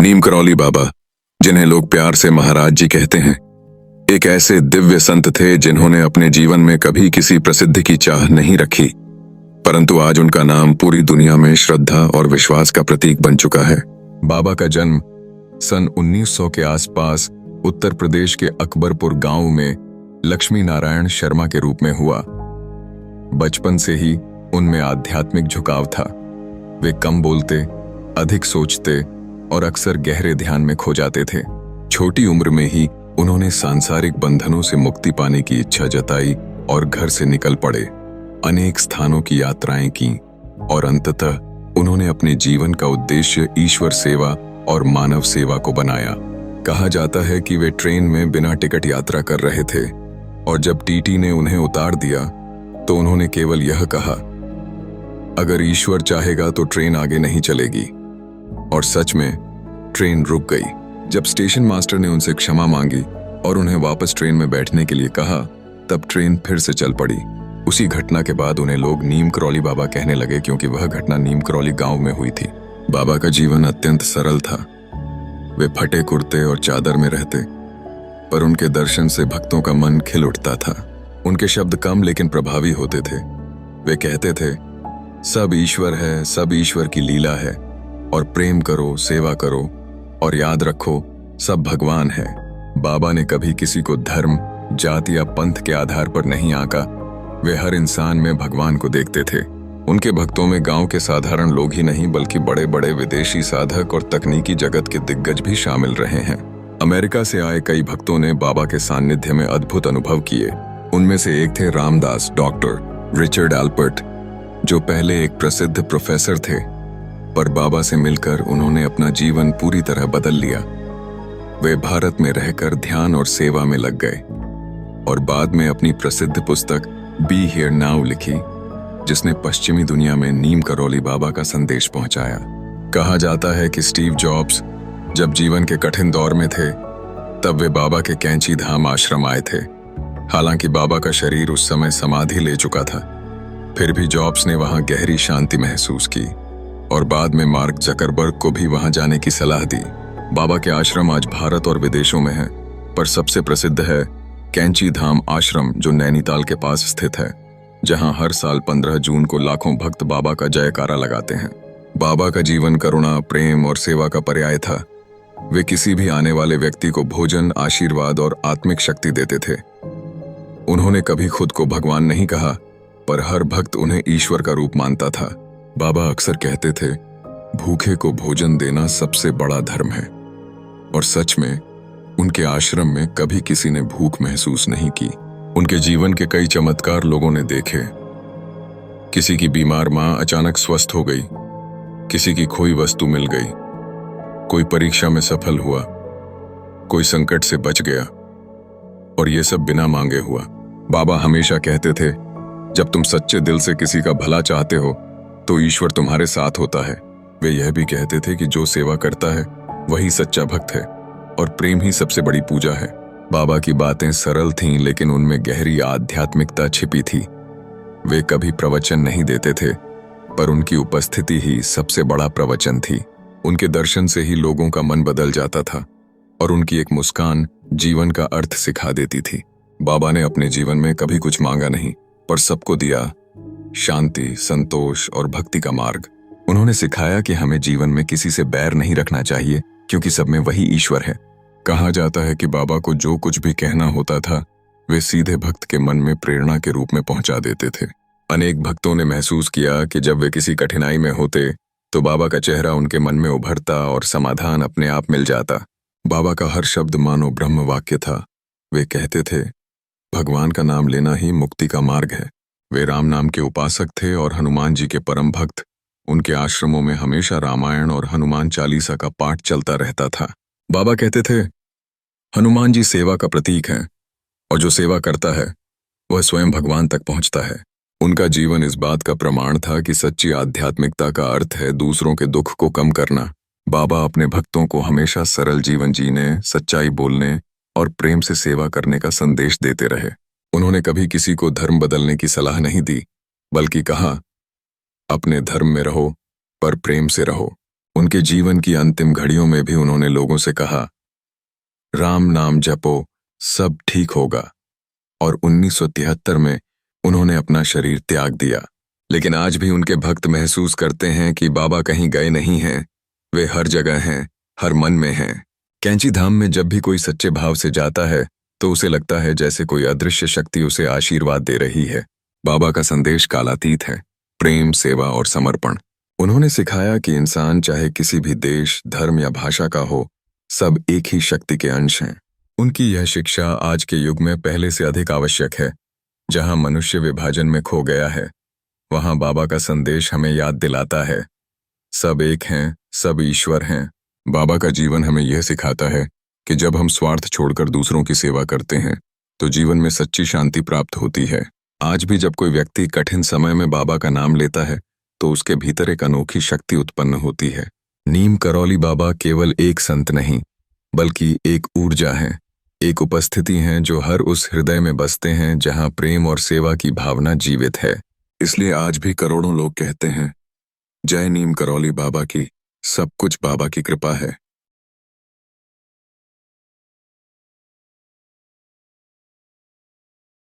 नीम करौली बाबा, जिन्हें लोग प्यार से महाराज जी कहते हैं, एक ऐसे दिव्य संत थे जिन्होंने अपने जीवन में कभी किसी प्रसिद्धि की चाह नहीं रखी, परंतु आज उनका नाम पूरी दुनिया में श्रद्धा और विश्वास का प्रतीक बन चुका है। बाबा का जन्म सन 1900 के आसपास उत्तर प्रदेश के अकबरपुर गांव में लक्ष्मी नारायण शर्मा के रूप में हुआ। बचपन से ही उनमें आध्यात्मिक झुकाव था। वे कम बोलते, अधिक सोचते और अक्सर गहरे ध्यान में खो जाते थे। छोटी उम्र में ही उन्होंने सांसारिक बंधनों से मुक्ति पाने की इच्छा जताई और घर से निकल पड़े। अनेक स्थानों की यात्राएं की और अंततः उन्होंने अपने जीवन का उद्देश्य ईश्वर सेवा और मानव सेवा को बनाया। कहा जाता है कि वे ट्रेन में बिना टिकट यात्रा कर रहे थे और जब टीटी ने उन्हें उतार दिया तो उन्होंने केवल यह कहा, अगर ईश्वर चाहेगा तो ट्रेन आगे नहीं चलेगी। और सच में ट्रेन रुक गई। जब स्टेशन मास्टर ने उनसे क्षमा मांगी और उन्हें वापस ट्रेन में बैठने के लिए कहा, तब ट्रेन फिर से चल पड़ी। उसी घटना के बाद उन्हें लोग नीम करौली बाबा कहने लगे, क्योंकि वह घटना नीम करौली गांव में हुई थी। बाबा का जीवन अत्यंत सरल था। वे फटे कुर्ते और चादर में रहते, पर उनके दर्शन से भक्तों का मन खिल उठता था। उनके शब्द कम लेकिन प्रभावी होते थे। वे कहते थे, सब ईश्वर है, सब ईश्वर की लीला है, और प्रेम करो, सेवा करो और याद रखो सब भगवान है। बाबा ने कभी किसी को धर्म, जाति या पंथ के आधार पर नहीं आंका। वे हर इंसान में भगवान को देखते थे। उनके भक्तों में गांव के साधारण लोग ही नहीं बल्कि बड़े बड़े विदेशी साधक और तकनीकी जगत के दिग्गज भी शामिल रहे हैं। अमेरिका से आए कई भक्तों ने बाबा के सानिध्य में अद्भुत अनुभव किए। उनमें से एक थे रामदास डॉक्टर रिचर्ड एल्पर्ट, जो पहले एक प्रसिद्ध प्रोफेसर थे, पर बाबा से मिलकर उन्होंने अपना जीवन पूरी तरह बदल लिया। वे भारत में रहकर ध्यान और सेवा में लग गए और बाद में अपनी प्रसिद्ध पुस्तक बी हियर नाउ लिखी, जिसने पश्चिमी दुनिया में नीम करौली बाबा का संदेश पहुंचाया। कहा जाता है कि स्टीव जॉब्स जब जीवन के कठिन दौर में थे, तब वे बाबा के कैंची धाम आश्रम आए थे। हालांकि बाबा का शरीर उस समय समाधि ले चुका था, फिर भी जॉब्स ने वहां गहरी शांति महसूस की और बाद में मार्क जकरबर्ग को भी वहां जाने की सलाह दी। बाबा के आश्रम आज भारत और विदेशों में हैं, पर सबसे प्रसिद्ध है कैंची धाम आश्रम, जो नैनीताल के पास स्थित है, जहां हर साल 15 जून को लाखों भक्त बाबा का जयकारा लगाते हैं। बाबा का जीवन करुणा, प्रेम और सेवा का पर्याय था। वे किसी भी आने वाले व्यक्ति को भोजन, आशीर्वाद और आत्मिक शक्ति देते थे। उन्होंने कभी खुद को भगवान नहीं कहा, पर हर भक्त उन्हें ईश्वर का रूप मानता था। बाबा अक्सर कहते थे, भूखे को भोजन देना सबसे बड़ा धर्म है, और सच में उनके आश्रम में कभी किसी ने भूख महसूस नहीं की। उनके जीवन के कई चमत्कार लोगों ने देखे। किसी की बीमार मां अचानक स्वस्थ हो गई, किसी की खोई वस्तु मिल गई, कोई परीक्षा में सफल हुआ, कोई संकट से बच गया, और ये सब बिना मांगे हुआ। बाबा हमेशा कहते थे, जब तुम सच्चे दिल से किसी का भला चाहते हो तो ईश्वर तुम्हारे साथ होता है। वे यह भी कहते थे कि जो सेवा करता है वही सच्चा भक्त है, और प्रेम ही सबसे बड़ी पूजा है। बाबा की बातें सरल थीं, लेकिन उनमें गहरी आध्यात्मिकता छिपी थी। वे कभी प्रवचन नहीं देते थे, पर उनकी उपस्थिति ही सबसे बड़ा प्रवचन थी। उनके दर्शन से ही लोगों का मन बदल जाता था, और उनकी एक मुस्कान जीवन का अर्थ सिखा देती थी। बाबा ने अपने जीवन में कभी कुछ मांगा नहीं, पर सबको दिया शांति, संतोष और भक्ति का मार्ग। उन्होंने सिखाया कि हमें जीवन में किसी से बैर नहीं रखना चाहिए, क्योंकि सब में वही ईश्वर है। कहा जाता है कि बाबा को जो कुछ भी कहना होता था, वे सीधे भक्त के मन में प्रेरणा के रूप में पहुंचा देते थे। अनेक भक्तों ने महसूस किया कि जब वे किसी कठिनाई में होते तो बाबा का चेहरा उनके मन में उभरता और समाधान अपने आप मिल जाता। बाबा का हर शब्द मानो ब्रह्म वाक्य था। वे कहते थे, भगवान का नाम लेना ही मुक्ति का मार्ग है। वे राम नाम के उपासक थे और हनुमान जी के परम भक्त। उनके आश्रमों में हमेशा रामायण और हनुमान चालीसा का पाठ चलता रहता था। बाबा कहते थे, हनुमान जी सेवा का प्रतीक हैं, और जो सेवा करता है वह स्वयं भगवान तक पहुंचता है। उनका जीवन इस बात का प्रमाण था कि सच्ची आध्यात्मिकता का अर्थ है दूसरों के दुख को कम करना। बाबा अपने भक्तों को हमेशा सरल जीवन जीने, सच्चाई बोलने और प्रेम से सेवा करने का संदेश देते रहे। उन्होंने कभी किसी को धर्म बदलने की सलाह नहीं दी, बल्कि कहा, अपने धर्म में रहो पर प्रेम से रहो। उनके जीवन की अंतिम घड़ियों में भी उन्होंने लोगों से कहा, राम नाम जपो, सब ठीक होगा। और 1973 में उन्होंने अपना शरीर त्याग दिया। लेकिन आज भी उनके भक्त महसूस करते हैं कि बाबा कहीं गए नहीं हैं, वे हर जगह हैं, हर मन में हैं। कैंची धाम में जब भी कोई सच्चे भाव से जाता है तो उसे लगता है जैसे कोई अदृश्य शक्ति उसे आशीर्वाद दे रही है। बाबा का संदेश कालातीत है, प्रेम, सेवा और समर्पण। उन्होंने सिखाया कि इंसान चाहे किसी भी देश, धर्म या भाषा का हो, सब एक ही शक्ति के अंश हैं। उनकी यह शिक्षा आज के युग में पहले से अधिक आवश्यक है। जहां मनुष्य विभाजन में खो गया है, वहां बाबा का संदेश हमें याद दिलाता है, सब एक हैं, सब ईश्वर हैं। बाबा का जीवन हमें यह सिखाता है कि जब हम स्वार्थ छोड़कर दूसरों की सेवा करते हैं तो जीवन में सच्ची शांति प्राप्त होती है। आज भी जब कोई व्यक्ति कठिन समय में बाबा का नाम लेता है तो उसके भीतर एक अनोखी शक्ति उत्पन्न होती है। नीम करौली बाबा केवल एक संत नहीं, बल्कि एक ऊर्जा है, एक उपस्थिति है जो हर उस हृदय में बसते हैं जहां प्रेम और सेवा की भावना जीवित है। इसलिए आज भी करोड़ों लोग कहते हैं, जय नीम करौली बाबा की, सब कुछ बाबा की कृपा है।